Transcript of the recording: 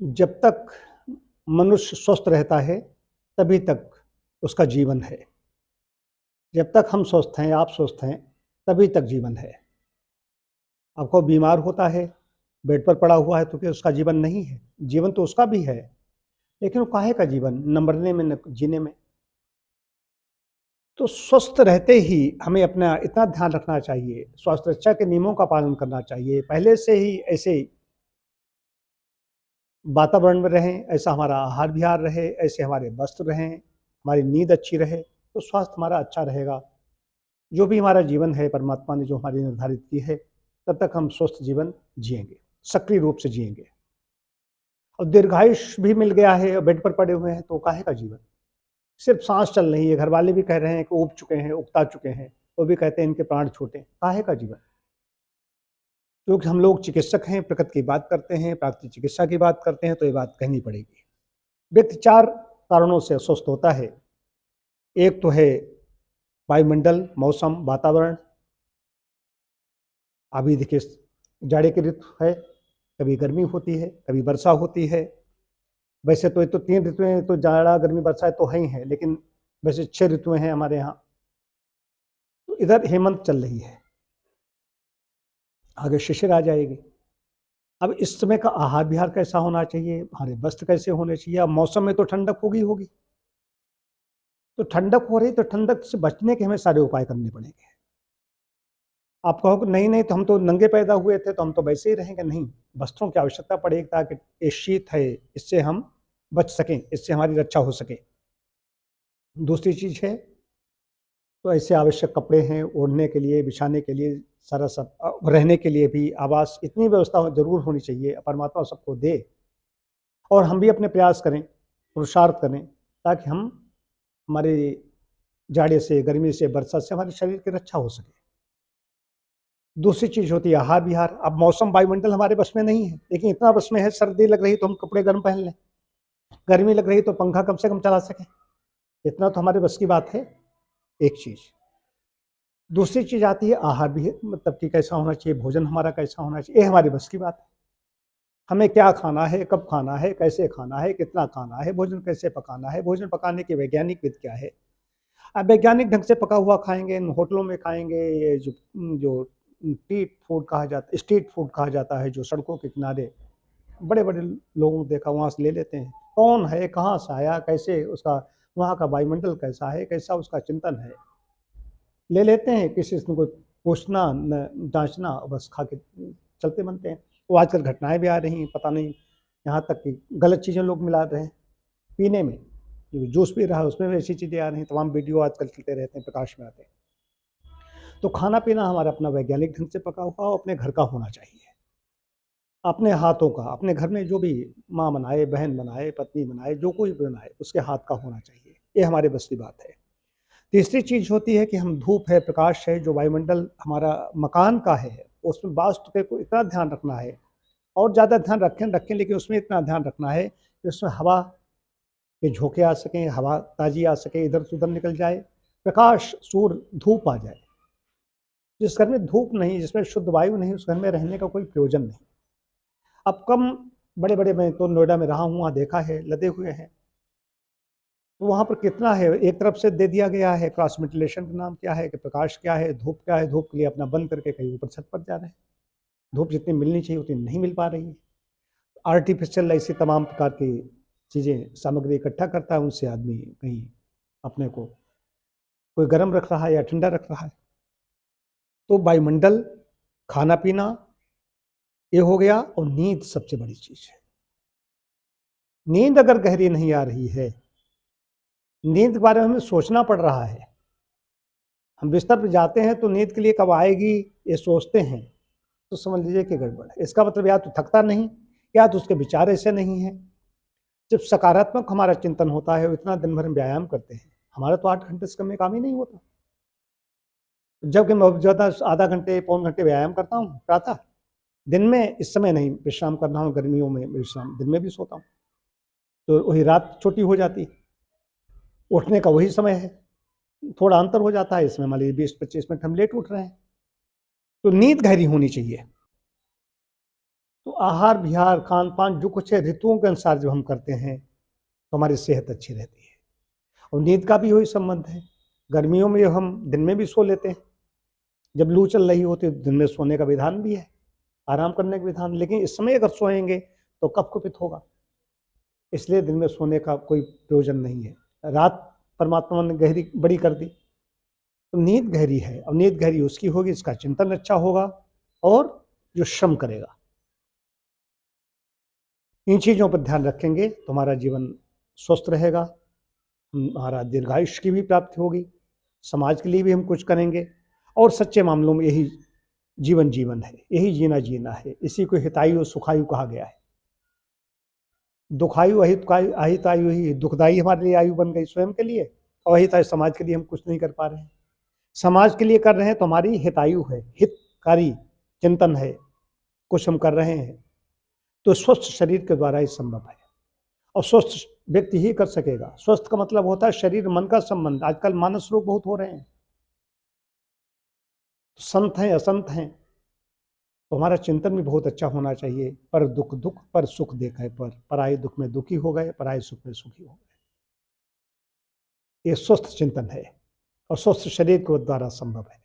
जब तक मनुष्य स्वस्थ रहता है, तभी तक उसका जीवन है। जब तक हम स्वस्थ हैं, आप स्वस्थ हैं, तभी तक जीवन है। अब कोई बीमार होता है, बेड पर पड़ा हुआ है तो क्या उसका जीवन नहीं है? जीवन तो उसका भी है, लेकिन वो काहे का जीवन? न मरने में, न जीने में। तो स्वस्थ रहते ही हमें अपना इतना ध्यान रखना चाहिए, स्वास्थ्य रक्षा के नियमों का पालन करना चाहिए। पहले से ही ऐसे वातावरण में रहें, ऐसा हमारा आहार विहार रहे, ऐसे हमारे वस्त्र रहें, हमारी नींद अच्छी रहे, तो स्वास्थ्य हमारा अच्छा रहेगा। जो भी हमारा जीवन है, परमात्मा ने जो हमारी निर्धारित की है, तब तक हम स्वस्थ जीवन जिएँगे, सक्रिय रूप से जिएँगे। और दीर्घायुष्य भी मिल गया है और बेड पर पड़े हुए हैं, तो काहे का जीवन? सिर्फ साँस चल रही है, घरवाले भी कह रहे हैं कि ऊब चुके हैं, उकता चुके हैं, वो भी कहते हैं इनके प्राण छूटे, काहे का जीवन? क्योंकि हम लोग चिकित्सक हैं, प्रकृति की बात करते हैं, प्राकृतिक चिकित्सा की बात करते हैं, तो ये बात कहनी पड़ेगी। व्यक्ति 4 कारणों से अस्वस्थ होता है। एक तो है वायुमंडल, मौसम, वातावरण। अभी देखिए जाड़े की ऋतु है, कभी गर्मी होती है, कभी वर्षा होती है। वैसे तो ये तो 3 ऋतुएँ तो जाड़ा, गर्मी, वर्षा तो हैं ही हैं, लेकिन वैसे 6 ऋतुएँ हैं हमारे यहाँ। तो इधर हेमंत चल रही है, आगे शिशिर आ जाएगी। अब इस समय का आहार विहार कैसा होना चाहिए, हमारे वस्त्र कैसे होने चाहिए? अब मौसम में तो ठंडक होगी होगी, तो ठंडक हो रही तो ठंडक से बचने के हमें सारे उपाय करने पड़ेंगे। आप कहोगे नहीं नहीं, तो हम तो नंगे पैदा हुए थे, तो हम तो वैसे ही रहेंगे। नहीं, वस्त्रों की आवश्यकता पड़ेगी ताकि ये शीत है, इससे हम बच सकें, इससे हमारी रक्षा हो सके। दूसरी चीज़ है, तो ऐसे आवश्यक कपड़े हैं ओढ़ने के लिए, बिछाने के लिए, सारा सब रहने के लिए भी आवास, इतनी व्यवस्था ज़रूर होनी चाहिए, परमात्मा सबको दे। और हम भी अपने प्रयास करें, पुरुषार्थ करें, ताकि हम हमारे जाड़े से, गर्मी से, बरसात से हमारे शरीर की रक्षा हो सके। दूसरी चीज़ होती है आहार विहार। अब मौसम, वायुमंडल हमारे बस में नहीं है, लेकिन इतना बस में है, सर्दी लग रही तो हम कपड़े गर्म पहन लें, गर्मी लग रही तो पंखा कम से कम चला सकें, इतना तो हमारे बस की बात है, एक चीज़। दूसरी चीज़ आती है आहार भी, मतलब कि कैसा होना चाहिए, भोजन हमारा कैसा होना चाहिए, ये हमारे बस की बात है। हमें क्या खाना है, कब खाना है, कैसे खाना है, कितना खाना है, भोजन कैसे पकाना है, भोजन पकाने की वैज्ञानिक विधि क्या है। अब वैज्ञानिक ढंग से पका हुआ खाएँगे, होटलों में खाएँगे, ये जो स्ट्रीट फूड कहा जाता है, जो सड़कों के किनारे बड़े-बड़े लोगों को देखा वहाँ से ले लेते हैं। कौन है, कहाँ से आया, कैसे उसका वहाँ का वायुमंडल कैसा है, कैसा उसका चिंतन है, ले लेते हैं, किसी से कोई पूछना न जाँचना, बस खा के चलते बनते हैं। तो आजकल घटनाएँ भी आ रही हैं, पता नहीं, यहाँ तक कि गलत चीज़ें लोग मिला रहे हैं पीने में। जो जूस पी रहा है उसमें भी ऐसी चीज़ें आ रही हैं, तमाम वीडियो आजकल चलते रहते हैं, प्रकाश में आते हैं। तो खाना-पीना हमारा अपना वैज्ञानिक ढंग से पका हुआ और अपने घर का होना चाहिए। अपने हाथों का, अपने घर में जो भी माँ बनाए, बहन बनाए, पत्नी बनाए, जो कोई भी बनाए, उसके हाथ का होना चाहिए। ये हमारे बस की बात है। तीसरी चीज़ होती है कि हम धूप है, प्रकाश है, जो वायुमंडल हमारा मकान का है, उसमें वास्तु के को इतना ध्यान रखना है, और ज़्यादा ध्यान रखें, लेकिन उसमें इतना ध्यान रखना है कि उसमें हवा के झोंके आ सकें, हवा ताज़ी आ सके, इधर से उधर निकल जाए, प्रकाश, सूर्य, धूप आ जाए। जिस घर में धूप नहीं, जिसमें शुद्ध वायु नहीं, उस घर में रहने का कोई प्रयोजन नहीं। अब कम बड़े-बड़े, मैं तो नोएडा में रहा हूँ, वहाँ देखा है, लदे हुए हैं। तो वहाँ पर कितना है, एक तरफ से दे दिया गया है, क्रॉस वेंटिलेशन का नाम क्या है, कि प्रकाश क्या है, धूप क्या है, धूप के लिए अपना बंद करके कहीं ऊपर छत पर जा रहे हैं। धूप जितनी मिलनी चाहिए उतनी नहीं मिल पा रही है। आर्टिफ़िशियल ऐसी तमाम प्रकार की चीज़ें, सामग्री इकट्ठा करता है, उनसे आदमी कहीं अपने को कोई गरम रख रहा है या ठंडा रख रहा है। तो वायुमंडल, खाना-पीना, ये हो गया, और नींद सबसे बड़ी चीज़ है। नींद अगर गहरी नहीं आ रही है, नींद के बारे में हमें सोचना पड़ रहा है। हम बिस्तर पे जाते हैं तो नींद के लिए कब आएगी ये सोचते हैं, तो समझ लीजिए कि गड़बड़ है। इसका मतलब या तो थकता नहीं, या तो उसके विचार ऐसे नहीं हैं। जब सकारात्मक हमारा चिंतन होता है, इतना दिन भर हम व्यायाम करते हैं, हमारा तो 8 घंटे से कम में काम ही नहीं होता। जबकि मैं ज़्यादा आधा घंटे, पौन घंटे व्यायाम करता हूँ प्रातः। दिन में इस समय नहीं विश्राम कर रहा हूँ, गर्मियों में विश्राम, दिन में भी सोता हूँ, तो वही रात छोटी हो जाती है। उठने का वही समय है, थोड़ा अंतर हो जाता है, इसमें मान लीजिए 20-25 मिनट हम लेट उठ रहे हैं। तो नींद गहरी होनी चाहिए। तो आहार विहार खान पान जो कुछ है ऋतुओं के अनुसार जब हम करते हैं तो हमारी सेहत अच्छी रहती है। और नींद का भी वही संबंध है। गर्मियों में जब हम दिन में भी सो लेते हैं, जब लू चल रही होती है तो दिन में सोने का विधान भी है, आराम करने का विधान, लेकिन इस समय अगर सोएंगे तो कफ कुपित होगा, इसलिए दिन में सोने का कोई प्रयोजन नहीं है। रात परमात्मा ने गहरी बड़ी कर दी, तो नींद गहरी है, और नींद गहरी उसकी होगी इसका चिंतन अच्छा होगा और जो श्रम करेगा। इन चीज़ों पर ध्यान रखेंगे तो हमारा जीवन स्वस्थ रहेगा, हमारा दीर्घायुष्य की भी प्राप्ति होगी, समाज के लिए भी हम कुछ करेंगे, और सच्चे मामलों में यही जीवन है, यही जीना है। इसी को हितायु और सुखायु कहा गया है। दुखायु अहितायु ही दुखदायी हमारे लिए आयु बन गई स्वयं के लिए, और अहितायु समाज के लिए हम कुछ नहीं कर पा रहे हैं। समाज के लिए कर रहे हैं तो हमारी हितायु है, हितकारी चिंतन है, कुछ हम कर रहे हैं, तो स्वस्थ शरीर के द्वारा ही संभव है, और स्वस्थ व्यक्ति ही कर सकेगा। स्वस्थ का मतलब होता है शरीर मन का संबंध। आजकल मानस रोग बहुत हो रहे हैं, संत हैं असंत हैं, तो हमारा चिंतन भी बहुत अच्छा होना चाहिए। पर दुख दुख पर सुख देखे, पर पराये दुख में दुखी हो गए, पराये सुख में सुखी हो गए। ये स्वस्थ चिंतन है और स्वस्थ शरीर के द्वारा संभव है।